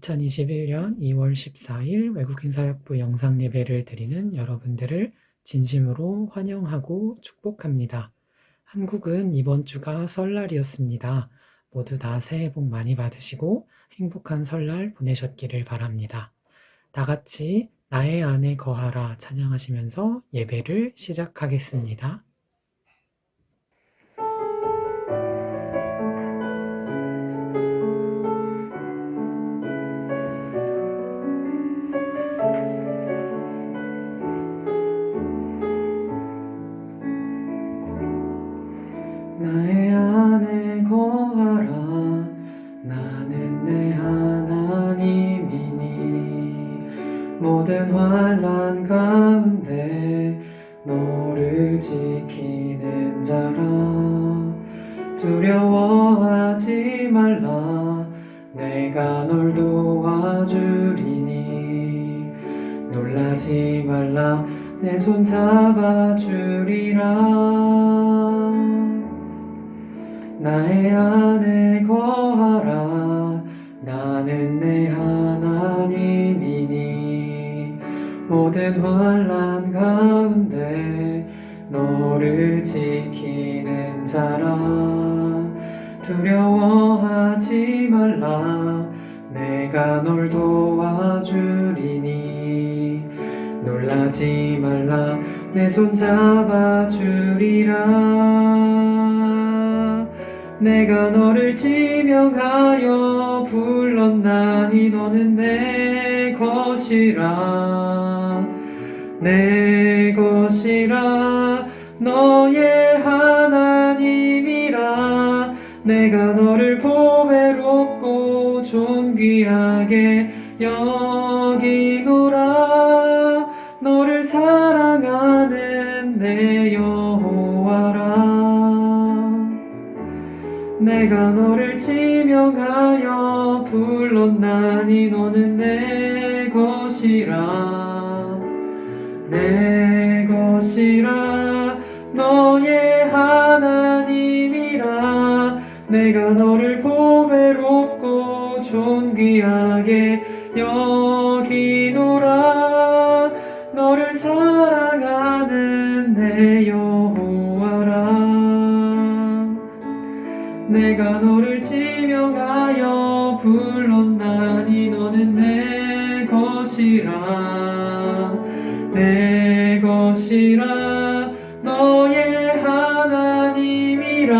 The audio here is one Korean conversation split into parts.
2021년 2월 14일 외국인 사역부 영상 예배를 드리는 여러분들을 진심으로 환영하고 축복합니다. 한국은 이번 주가 설날이었습니다. 모두 다 새해 복 많이 받으시고 행복한 설날 보내셨기를 바랍니다. 다 같이 나의 안에 거하라 찬양하시면서 예배를 시작하겠습니다. 나의 안에 거하라 나는 내 하나님이니 모든 환난 가운데 너를 지키는 자라 두려워하지 말라 내가 널 도와주리니 놀라지 말라 내 손 잡아주리라 나의 안에 거하라 나는 내 하나님이니 모든 환난 가운데 너를 지키는 자라 두려워하지 말라 내가 널 도와주리니 놀라지 말라 내 손 잡아주리라 내가 너를 지명하여 불렀나니 너는 내 것이라 내 것이라 너의 하나님이라 내가 너를 보배롭고 존귀하게 여기노라 너를 사랑하는 내 여호와라 내가 너를 지명하여 불렀나니 너는 내 것이라 내 것이라 너의 하나님이라 내가 너를 보배롭고 존귀하게 여기노라 너를 사랑하는 내 여호와라 내가 너를 지명하여 불렀나니 너는 내 것이라 내 것이라 너의 하나님이라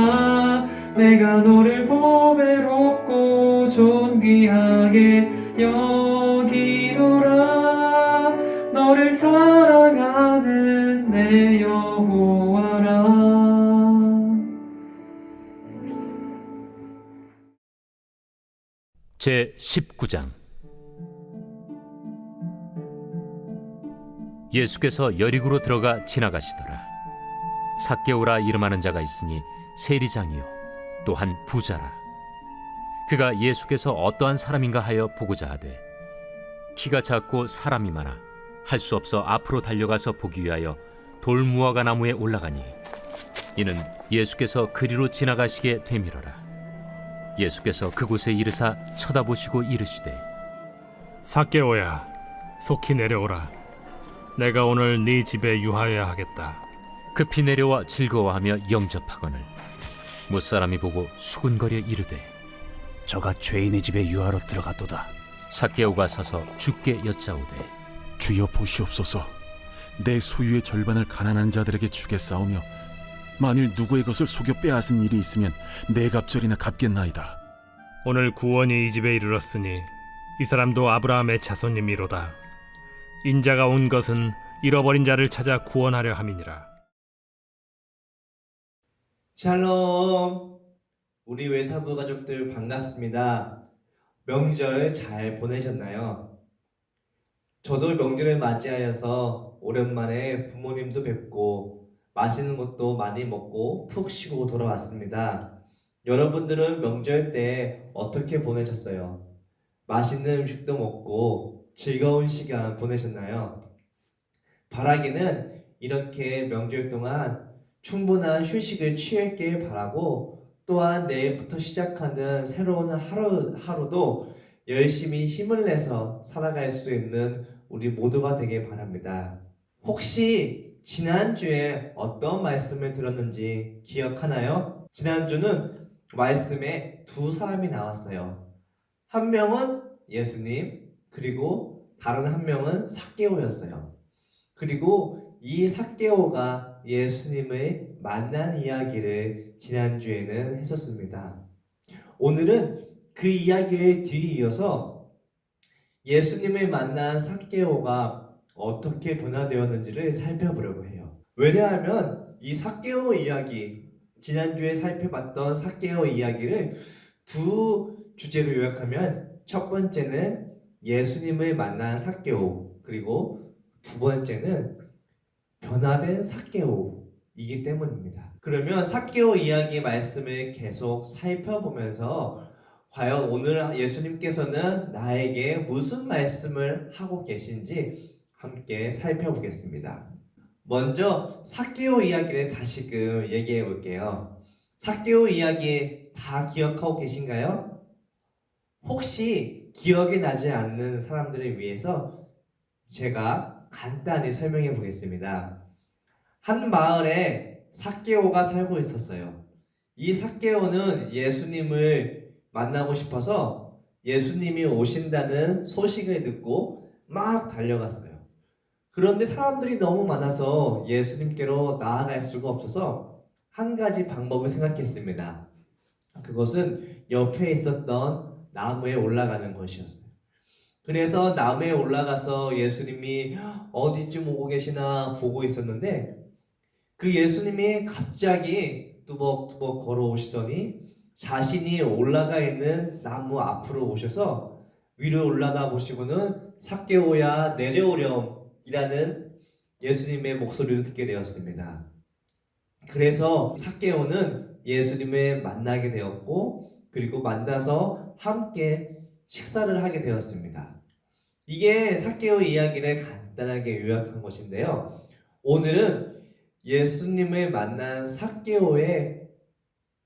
내가 너를 보배롭고 존귀하게 여기노라 너를 사랑하는 내 여호와라 제19장 예수께서 여리고로 들어가 지나가시더라. 삭개오라 이름하는 자가 있으니 세리장이요 또한 부자라. 그가 예수께서 어떠한 사람인가 하여 보고자 하되 키가 작고 사람이 많아 할 수 없어 앞으로 달려가서 보기 위하여 돌무화과 나무에 올라가니 이는 예수께서 그리로 지나가시게 되밀어라. 예수께서 그곳에 이르사 쳐다보시고 이르시되 삭개오야 속히 내려오라 내가 오늘 네 집에 유하여야 하겠다. 급히 내려와 즐거워하며 영접하거늘 무사람이 보고 수군거려 이르되 저가 죄인의 집에 유하러 들어갔도다. 삭개오가 서서 주께 여짜오되 주여 보시옵소서. 내 소유의 절반을 가난한 자들에게 주겠사오며 만일 누구의 것을 속여 빼앗은 일이 있으면 네 갑절이나 갚겠나이다. 오늘 구원이 이 집에 이르렀으니 이 사람도 아브라함의 자손님이로다. 인자가 온 것은 잃어버린 자를 찾아 구원하려 함이니라. 샬롬, 우리 외사부 가족들 반갑습니다. 명절 잘 보내셨나요? 저도 명절을 맞이하여서 오랜만에 부모님도 뵙고 맛있는 것도 많이 먹고 푹 쉬고 돌아왔습니다. 여러분들은 명절 때 어떻게 보내셨어요? 맛있는 음식도 먹고 즐거운 시간 보내셨나요? 바라기는 이렇게 명절 동안 충분한 휴식을 취했길 바라고 또한 내일부터 시작하는 새로운 하루도 열심히 힘을 내서 살아갈 수 있는 우리 모두가 되길 바랍니다. 혹시 지난주에 어떤 말씀을 들었는지 기억하나요? 지난주는 말씀에 두 사람이 나왔어요. 한 명은 예수님, 그리고 다른 한 명은 삭개오였어요. 그리고 이 삭개오가 예수님을 만난 이야기를 지난주에는 했었습니다. 오늘은 그 이야기에 뒤이어서 예수님을 만난 삭개오가 어떻게 변화되었는지를 살펴보려고 해요. 왜냐하면 이 삭개오 이야기, 지난주에 살펴봤던 삭개오 이야기를 두 주제로 요약하면 첫 번째는 예수님을 만난 삭개오, 그리고 두 번째는 변화된 삭개오이기 때문입니다. 그러면 삭개오 이야기 말씀을 계속 살펴보면서 과연 오늘 예수님께서는 나에게 무슨 말씀을 하고 계신지 함께 살펴보겠습니다. 먼저 삭개오 이야기를 다시금 얘기해 볼게요. 삭개오 이야기 다 기억하고 계신가요? 혹시 기억이 나지 않는 사람들을 위해서 제가 간단히 설명해 보겠습니다. 한 마을에 삭개오가 살고 있었어요. 이 삭개오는 예수님을 만나고 싶어서 예수님이 오신다는 소식을 듣고 막 달려갔어요. 그런데 사람들이 너무 많아서 예수님께로 나아갈 수가 없어서 한 가지 방법을 생각했습니다. 그것은 옆에 있었던 나무에 올라가는 것이었어요. 그래서 나무에 올라가서 예수님이 어디쯤 오고 계시나 보고 있었는데 그 예수님이 갑자기 뚜벅뚜벅 걸어오시더니 자신이 올라가 있는 나무 앞으로 오셔서 위로 올라가 보시고는 삭개오야 내려오렴 이라는 예수님의 목소리를 듣게 되었습니다. 그래서 삭개오는 예수님을 만나게 되었고 그리고 만나서 함께 식사를 하게 되었습니다. 이게 삭개오 이야기를 간단하게 요약한 것인데요. 오늘은 예수님을 만난 삭개오의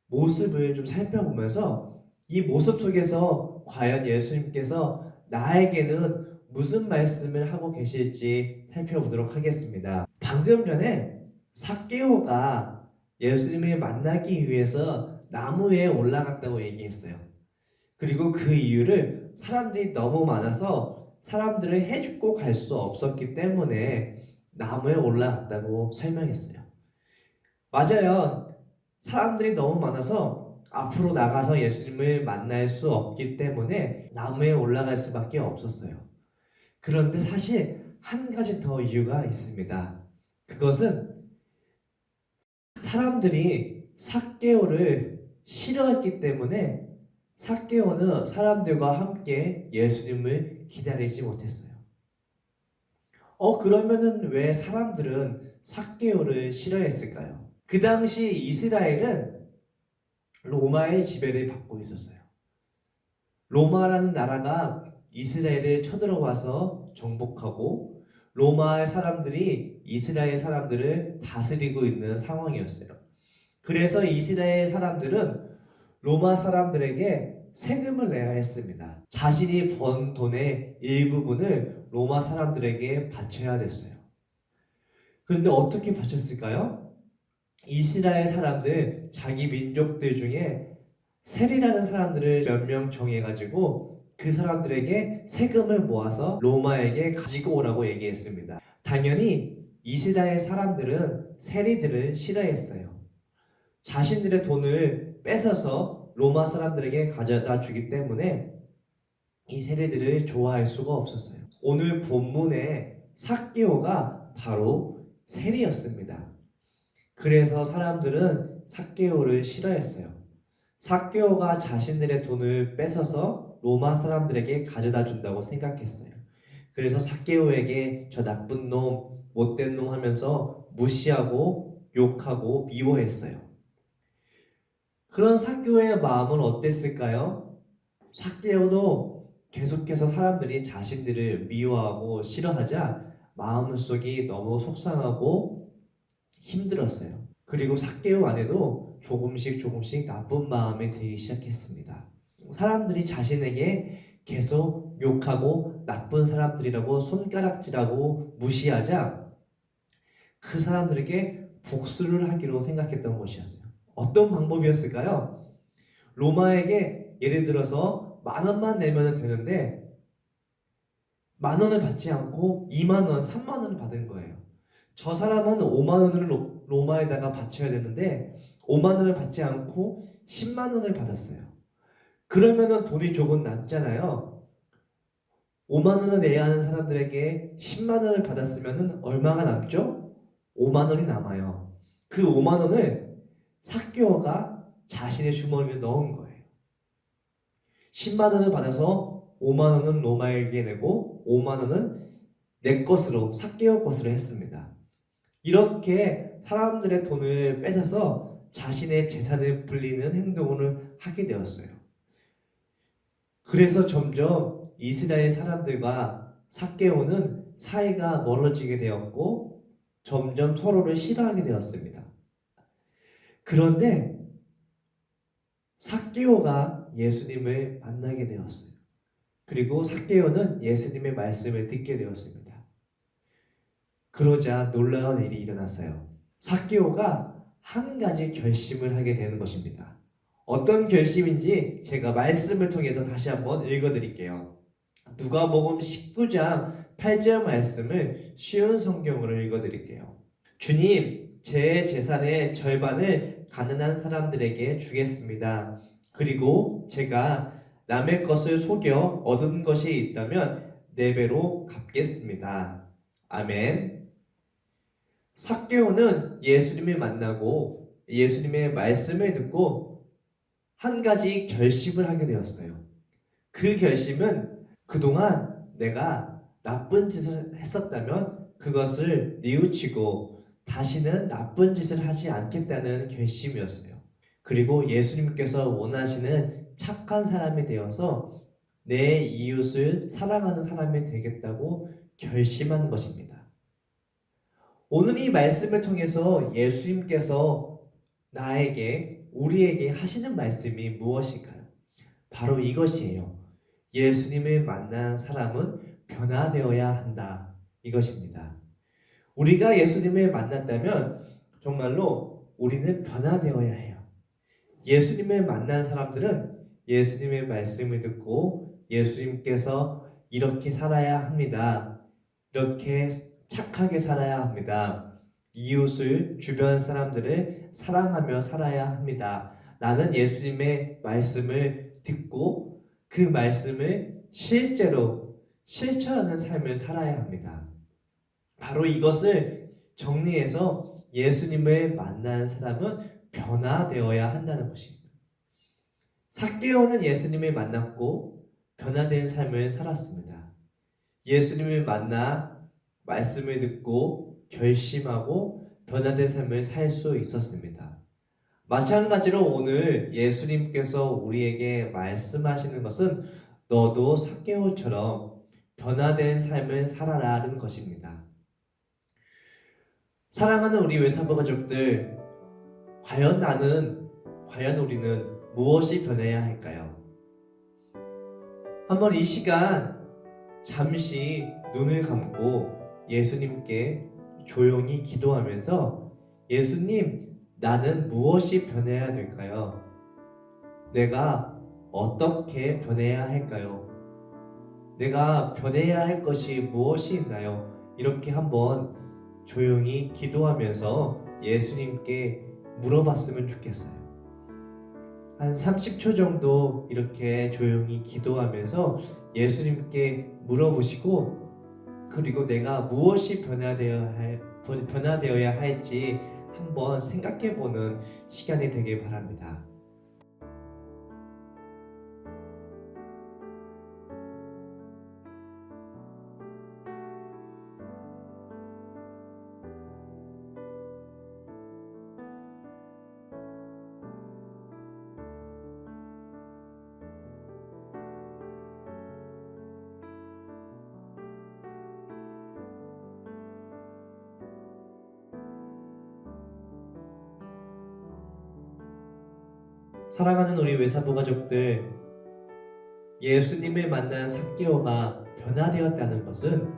모습을 좀 살펴보면서 이 모습 속에서 과연 예수님께서 나에게는 무슨 말씀을 하고 계실지 살펴보도록 하겠습니다. 방금 전에 삭개오가 예수님을 만나기 위해서 나무 위에 올라갔다고 얘기했어요. 그리고 그 이유를 사람들이 너무 많아서 사람들을 해집고 갈 수 없었기 때문에 나무에 올라갔다고 설명했어요. 맞아요. 사람들이 너무 많아서 앞으로 나가서 예수님을 만날 수 없기 때문에 나무에 올라갈 수밖에 없었어요. 그런데 사실 한 가지 더 이유가 있습니다. 그것은 사람들이 삭개오를 싫어했기 때문에 삭개오는 사람들과 함께 예수님을 기다리지 못했어요. 그러면은 왜 사람들은 삭개오를 싫어했을까요? 그 당시 이스라엘은 로마의 지배를 받고 있었어요. 로마라는 나라가 이스라엘을 쳐들어와서 정복하고 로마의 사람들이 이스라엘 사람들을 다스리고 있는 상황이었어요. 그래서 이스라엘 사람들은 로마 사람들에게 세금을 내야 했습니다. 자신이 번 돈의 일부분을 로마 사람들에게 바쳐야 됐어요. 그런데 어떻게 바쳤을까요? 이스라엘 사람들, 자기 민족들 중에 셀이라는 사람들을 몇 명 정해가지고 그 사람들에게 세금을 모아서 로마에게 가지고 오라고 얘기했습니다. 당연히 이스라엘 사람들은 세리들을 싫어했어요. 자신들의 돈을 뺏어서 로마 사람들에게 가져다 주기 때문에 이 세리들을 좋아할 수가 없었어요. 오늘 본문의 삭개오가 바로 세리였습니다. 그래서 사람들은 삭개오를 싫어했어요. 삭개오가 자신들의 돈을 뺏어서 로마 사람들에게 가져다 준다고 생각했어요. 그래서 삭개오에게 저 나쁜 놈, 못된 놈 하면서 무시하고 욕하고 미워했어요. 그런 삭개오의 마음은 어땠을까요? 삭개오도 계속해서 사람들이 자신들을 미워하고 싫어하자 마음속이 너무 속상하고 힘들었어요. 그리고 삭개오 안에도 조금씩 나쁜 마음이 들기 시작했습니다. 사람들이 자신에게 계속 욕하고 나쁜 사람들이라고 손가락질하고 무시하자 그 사람들에게 복수를 하기로 생각했던 것이었어요. 어떤 방법이었을까요? 로마에게 예를 들어서 10,000원만 내면 되는데 10,000원을 받지 않고 20,000원, 30,000원을 받은 거예요. 저 사람은 50,000원을 로마에다가 바쳐야 되는데 50,000원을 받지 않고 100,000원을 받았어요. 그러면은 돈이 조금 남잖아요. 50,000원을 내야 하는 사람들에게 100,000원을 받았으면은 얼마가 남죠? 50,000원이 남아요. 그 50,000원을 삭개오가 자신의 주머니에 넣은 거예요. 10,000원을 받아서 50,000원은 로마에게 내고 50,000원은 내 것으로 삭개오 것으로 했습니다. 이렇게 사람들의 돈을 뺏어서 자신의 재산을 불리는 행동을 하게 되었어요. 그래서 점점 이스라엘 사람들과 삭개오는 사이가 멀어지게 되었고 점점 서로를 싫어하게 되었습니다. 그런데 삭개오가 예수님을 만나게 되었어요. 그리고 삭개오는 예수님의 말씀을 듣게 되었습니다. 그러자 놀라운 일이 일어났어요. 삭개오가 한 가지 결심을 하게 되는 것입니다. 어떤 결심인지 제가 말씀을 통해서 다시 한번 읽어드릴게요. 누가복음 19장 8절 말씀을 쉬운 성경으로 읽어드릴게요. 주님, 제 재산의 절반을 가난한 사람들에게 주겠습니다. 그리고 제가 남의 것을 속여 얻은 것이 있다면 4배로 갚겠습니다. 아멘. 삭개오는 예수님을 만나고 예수님의 말씀을 듣고 한 가지 결심을 하게 되었어요. 그 결심은 그동안 내가 나쁜 짓을 했었다면 그것을 뉘우치고 다시는 나쁜 짓을 하지 않겠다는 결심이었어요. 그리고 예수님께서 원하시는 착한 사람이 되어서 내 이웃을 사랑하는 사람이 되겠다고 결심한 것입니다. 오늘 이 말씀을 통해서 예수님께서 나에게, 우리에게 하시는 말씀이 무엇일까요? 바로 이것이에요. 예수님을 만난 사람은 변화되어야 한다. 이것입니다. 우리가 예수님을 만났다면 정말로 우리는 변화되어야 해요. 예수님을 만난 사람들은 예수님의 말씀을 듣고 예수님께서 이렇게 살아야 합니다. 이렇게 착하게 살아야 합니다. 이웃을, 주변 사람들을 사랑하며 살아야 합니다. 라는 예수님의 말씀을 듣고 그 말씀을 실제로 실천하는 삶을 살아야 합니다. 바로 이것을 정리해서 예수님을 만난 사람은 변화되어야 한다는 것입니다. 삭개오는 예수님을 만났고 변화된 삶을 살았습니다. 예수님을 만나 말씀을 듣고 결심하고 변화된 삶을 살 수 있었습니다. 마찬가지로 오늘 예수님께서 우리에게 말씀하시는 것은 너도 삭개오처럼 변화된 삶을 살아라는 것입니다. 사랑하는 우리 외사부 가족들, 과연 우리는 무엇이 변해야 할까요? 한번 이 시간 잠시 눈을 감고 예수님께 조용히 기도하면서 예수님, 나는 무엇이 변해야 될까요? 내가 어떻게 변해야 할까요? 내가 변해야 할 것이 무엇이 있나요? 이렇게 한번 조용히 기도하면서 예수님께 물어봤으면 좋겠어요. 한 30초 정도 이렇게 조용히 기도하면서 예수님께 물어보시고 그리고 내가 무엇이 변화되어야 할지 한번 생각해보는 시간이 되길 바랍니다. 사랑하는 우리 외사부 가족들, 예수님을 만난 삭개오가 변화되었다는 것은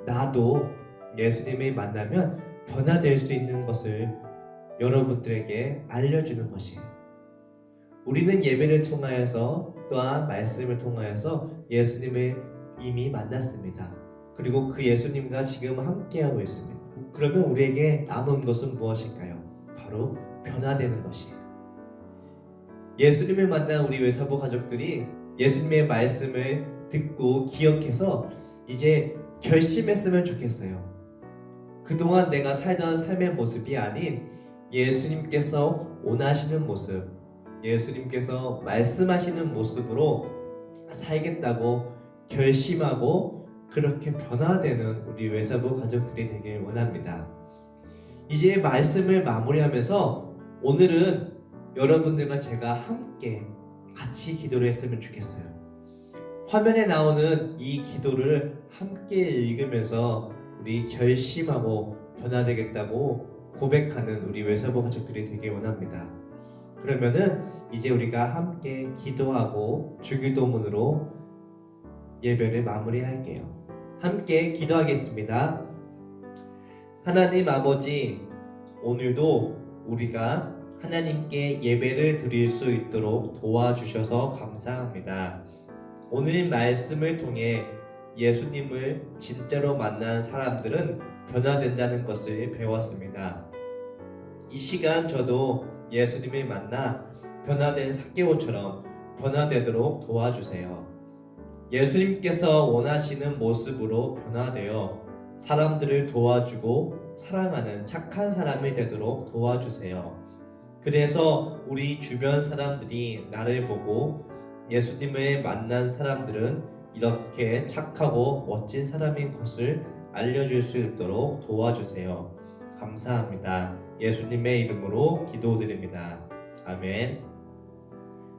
나도 예수님을 만나면 변화될 수 있는 것을 여러분들에게 알려주는 것이에요. 우리는 예배를 통하여서 또한 말씀을 통하여서 예수님을 이미 만났습니다. 그리고 그 예수님과 지금 함께하고 있습니다. 그러면 우리에게 남은 것은 무엇일까요? 바로 변화되는 것이에요. 예수님을 만난 우리 외사부 가족들이 예수님의 말씀을 듣고 기억해서 이제 결심했으면 좋겠어요. 그동안 내가 살던 삶의 모습이 아닌 예수님께서 원하시는 모습, 예수님께서 말씀하시는 모습으로 살겠다고 결심하고 그렇게 변화되는 우리 외사부 가족들이 되길 원합니다. 이제 말씀을 마무리하면서 오늘은 여러분들과 제가 함께 같이 기도를 했으면 좋겠어요. 화면에 나오는 이 기도를 함께 읽으면서 우리 결심하고 변화되겠다고 고백하는 우리 외사부 가족들이 되길 원합니다. 그러면은 이제 우리가 함께 기도하고 주기도문으로 예배를 마무리할게요. 함께 기도하겠습니다. 하나님 아버지, 오늘도 우리가 하나님께 예배를 드릴 수 있도록 도와주셔서 감사합니다. 오늘 말씀을 통해 예수님을 진짜로 만난 사람들은 변화된다는 것을 배웠습니다. 이 시간 저도 예수님을 만나 변화된 삭개오처럼 변화되도록 도와주세요. 예수님께서 원하시는 모습으로 변화되어 사람들을 도와주고 사랑하는 착한 사람이 되도록 도와주세요. 그래서 우리 주변 사람들이 나를 보고 예수님을 만난 사람들은 이렇게 착하고 멋진 사람인 것을 알려줄 수 있도록 도와주세요. 감사합니다. 예수님의 이름으로 기도드립니다. 아멘.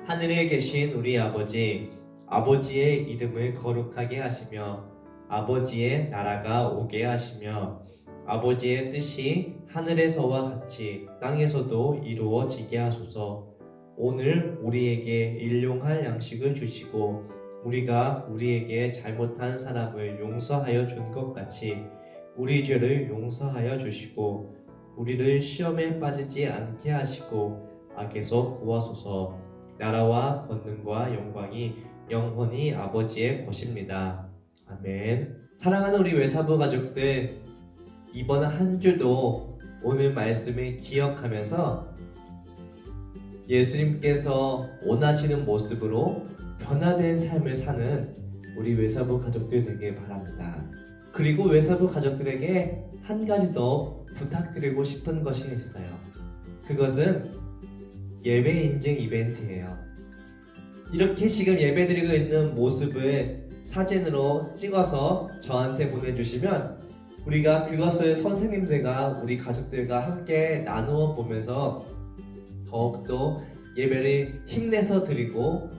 하늘에 계신 우리 아버지, 아버지의 이름을 거룩하게 하시며 아버지의 나라가 오게 하시며 아버지의 뜻이 하늘에서와 같이 땅에서도 이루어지게 하소서. 오늘 우리에게 일용할 양식을 주시고 우리가 우리에게 잘못한 사람을 용서하여 준 것 같이 우리 죄를 용서하여 주시고 우리를 시험에 빠지지 않게 하시고 악에서 구하소서. 나라와 권능과 영광이 영원히 아버지의 것입니다. 아멘. 사랑하는 우리 외사부 가족들, 이번 한 주도 오늘 말씀을 기억하면서 예수님께서 원하시는 모습으로 변화된 삶을 사는 우리 외사부 가족들 되길 바랍니다. 그리고 외사부 가족들에게 한 가지 더 부탁드리고 싶은 것이 있어요. 그것은 예배 인증 이벤트예요. 이렇게 지금 예배드리고 있는 모습을 사진으로 찍어서 저한테 보내주시면 우리가 그것을 선생님들과 우리 가족들과 함께 나누어 보면서 더욱더 예배를 힘내서 드리고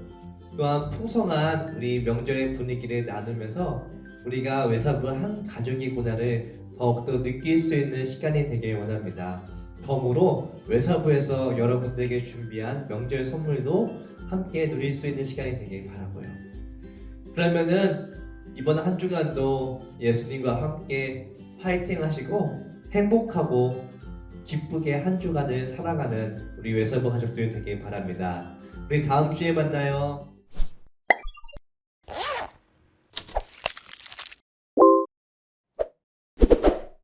또한 풍성한 우리 명절의 분위기를 나누면서 우리가 외사부 한 가족이구나를 더욱더 느낄 수 있는 시간이 되길 원합니다. 덤으로 외사부에서 여러분들에게 준비한 명절 선물도 함께 누릴 수 있는 시간이 되길 바라고요. 그러면은 이번 한 주간도 예수님과 함께 파이팅 하시고 행복하고 기쁘게 한 주간을 살아가는 우리 외사부 가족들 되길 바랍니다. 우리 다음 주에 만나요.